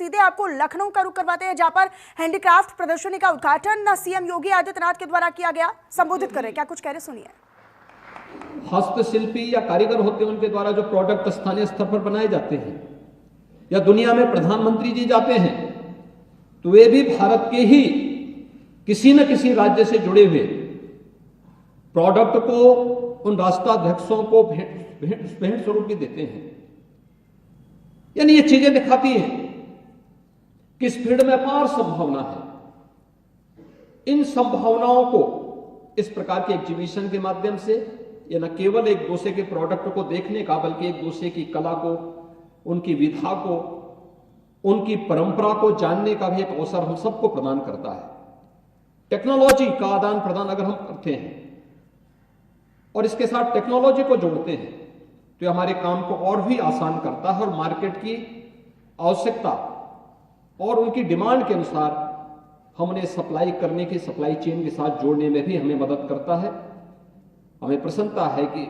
सीधे आपको लखनऊ का रुख करवाते हैं, जहां पर हैंडीक्राफ्ट प्रदर्शनी का उद्घाटन सीएम योगी आदित्यनाथ के द्वारा किया गया। संबोधित करें, क्या कुछ कह रहे सुनिए। हस्तशिल्पी या कारीगर होते हैं, उनके द्वारा जो प्रोडक्ट स्थानीय स्तर पर बनाए जाते हैं, या दुनिया में प्रधानमंत्री जी जाते हैं तो वे भी भारत के ही किसी न किसी राज्य से जुड़े हुए प्रोडक्ट को उन राष्ट्राध्यक्षों को भेंट स्वरूप भी देते हैं। यानी ये चीजें दिखाती हैं कि इस फील्ड में अपार संभावना है। इन संभावनाओं को इस प्रकार के एग्जीबिशन के माध्यम से ये न केवल एक दूसरे के प्रोडक्ट को देखने का, बल्कि एक दूसरे की कला को, उनकी विधा को, उनकी परंपरा को जानने का भी एक अवसर हम सबको प्रदान करता है। टेक्नोलॉजी का आदान प्रदान अगर हम करते हैं और इसके साथ टेक्नोलॉजी को जोड़ते हैं तो हमारे काम को और भी आसान करता है और मार्केट की आवश्यकता और उनकी डिमांड के अनुसार हम उन्हें सप्लाई करने की सप्लाई चेन के साथ जोड़ने में भी हमें मदद करता है। हमें प्रसन्नता है कि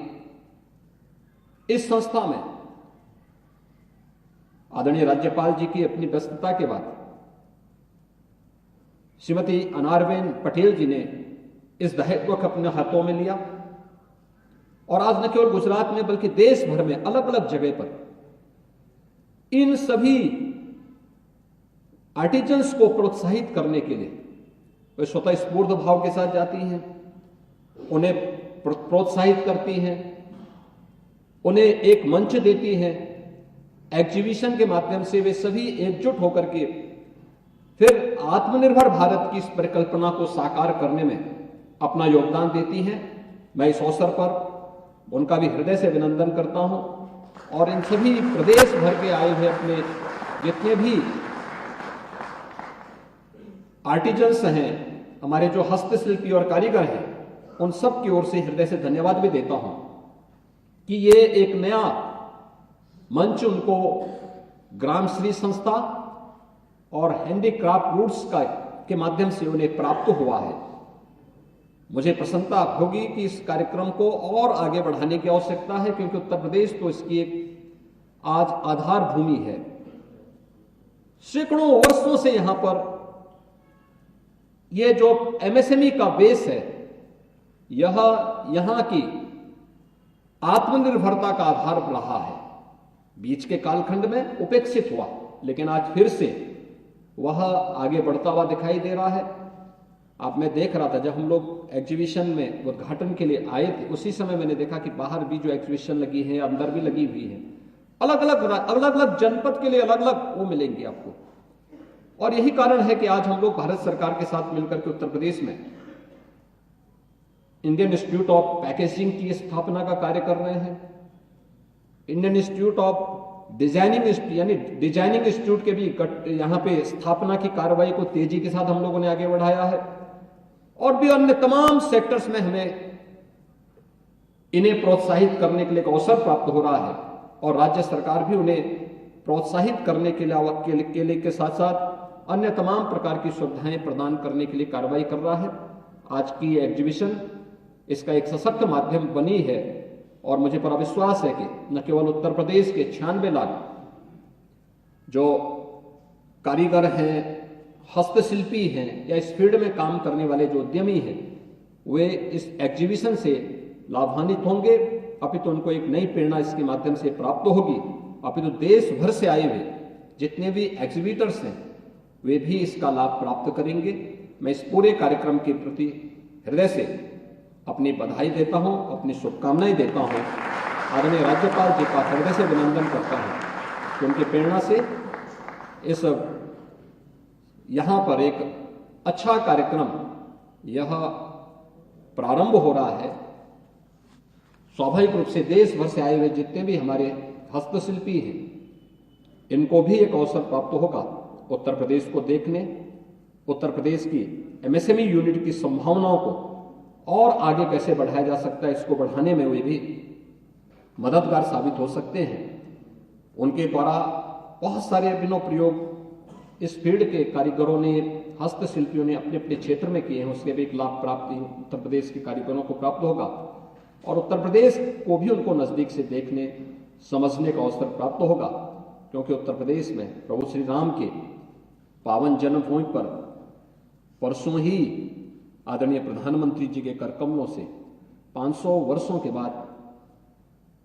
इस संस्था में आदरणीय राज्यपाल जी की अपनी व्यस्तता के बाद श्रीमती अनारबेन पटेल जी ने इस दायित्व को अपने हाथों में लिया और आज न केवल गुजरात में बल्कि देश भर में अलग अलग जगह पर इन सभी आर्टिजन्स को प्रोत्साहित करने के लिए वे स्वतः स्फूर्त भाव के साथ जाती हैं, उन्हें प्रोत्साहित करती हैं, उन्हें एक मंच देती हैं। एग्जीबिशन के माध्यम से वे सभी एकजुट होकर के फिर आत्मनिर्भर भारत की इस परिकल्पना को साकार करने में अपना योगदान देती हैं। मैं इस अवसर पर उनका भी हृदय से अभिनंदन करता हूं और इन सभी प्रदेश भर के आए हुए अपने जितने भी आर्टिजन्स हैं, हमारे जो हस्तशिल्पी और कारीगर हैं, उन सब की ओर से हृदय से धन्यवाद भी देता हूं कि ये एक नया मंच उनको ग्राम श्री संस्था और हैंडीक्राफ्ट रूट्स के माध्यम से उन्हें प्राप्त हुआ है। मुझे प्रसन्नता होगी कि इस कार्यक्रम को और आगे बढ़ाने की आवश्यकता है, क्योंकि उत्तर प्रदेश तो इसकी एक आज आधार भूमि है। सैकड़ों वर्षों से यहां पर यह जो एमएसएमई का बेस है, यह यहां की आत्मनिर्भरता का आधार रहा है। बीच के कालखंड में उपेक्षित हुआ, लेकिन आज फिर से वह आगे बढ़ता हुआ दिखाई दे रहा है। आप मैं देख रहा था जब हम लोग एग्जीबिशन में उद्घाटन के लिए आए थे, उसी समय मैंने देखा कि बाहर भी जो एग्जीबिशन लगी है, अंदर भी लगी हुई है। अलग अलग जनपद के लिए अलग अलग वो मिलेंगी आपको। और यही कारण है कि आज हम लोग भारत सरकार के साथ मिलकर के उत्तर प्रदेश में इंडियन इंस्टीट्यूट ऑफ पैकेजिंग की स्थापना का कार्य कर रहे हैं। इंडियन इंस्टीट्यूट ऑफ डिजाइनिंग यानी डिजाइनिंग इंस्टीट्यूट के भी यहां पे स्थापना की कार्रवाई को तेजी के साथ हम लोगों ने आगे बढ़ाया है। और भी अन्य तमाम सेक्टर्स में हमें इन्हें प्रोत्साहित करने के लिए एक अवसर प्राप्त हो रहा है और राज्य सरकार भी उन्हें प्रोत्साहित करने के लिए के साथ साथ अन्य तमाम प्रकार की सुविधाएं प्रदान करने के लिए कार्रवाई कर रहा है। आज की एग्जीबिशन इसका एक सशक्त माध्यम बनी है और मुझे पूरा विश्वास है कि न केवल उत्तर प्रदेश के 96 लाख जो कारीगर हैं, हस्तशिल्पी हैं या इस फील्ड में काम करने वाले जो उद्यमी हैं, वे इस एग्जीबिशन से लाभान्वित होंगे। अपितु उनको एक नई प्रेरणा इसके माध्यम से प्राप्त होगी। अपितु देश भर से आए हुए जितने भी एग्जीबिटर्स हैं वे भी इसका लाभ प्राप्त करेंगे। मैं इस पूरे कार्यक्रम के प्रति हृदय से अपनी बधाई देता हूं, अपनी शुभकामनाएं देता हूं। आदरणीय राज्यपाल जी का हृदय से अभिनंदन करता हूं कि उनकी प्रेरणा से इस यहां पर एक अच्छा कार्यक्रम यह प्रारंभ हो रहा है। स्वाभाविक रूप से देश भर से आए हुए जितने भी हमारे हस्तशिल्पी हैं, इनको भी एक अवसर प्राप्त होगा उत्तर प्रदेश को देखने, उत्तर प्रदेश की एमएसएमई यूनिट की संभावनाओं को और आगे कैसे बढ़ाया जा सकता है, इसको बढ़ाने में वे भी मददगार साबित हो सकते हैं। उनके द्वारा बहुत सारे अभिनव प्रयोग इस फील्ड के कारीगरों ने, हस्तशिल्पियों ने अपने अपने क्षेत्र में किए हैं, उसके भी एक लाभ प्राप्ति उत्तर प्रदेश के कारीगरों को प्राप्त होगा और उत्तर प्रदेश को भी उनको नजदीक से देखने समझने का अवसर प्राप्त होगा। क्योंकि उत्तर प्रदेश में प्रभु श्री राम के पावन जन्मभूमि पर परसों ही आदरणीय प्रधानमंत्री जी के कर कमलों से 500 वर्षों के बाद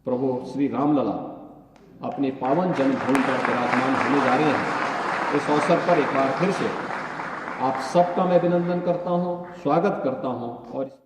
प्रभु श्री रामलला अपने पावन जन्मभूमि पर विराजमान होने जा रहे हैं। इस अवसर पर एक बार फिर से आप सबका मैं अभिनंदन करता हूं, स्वागत करता हूं और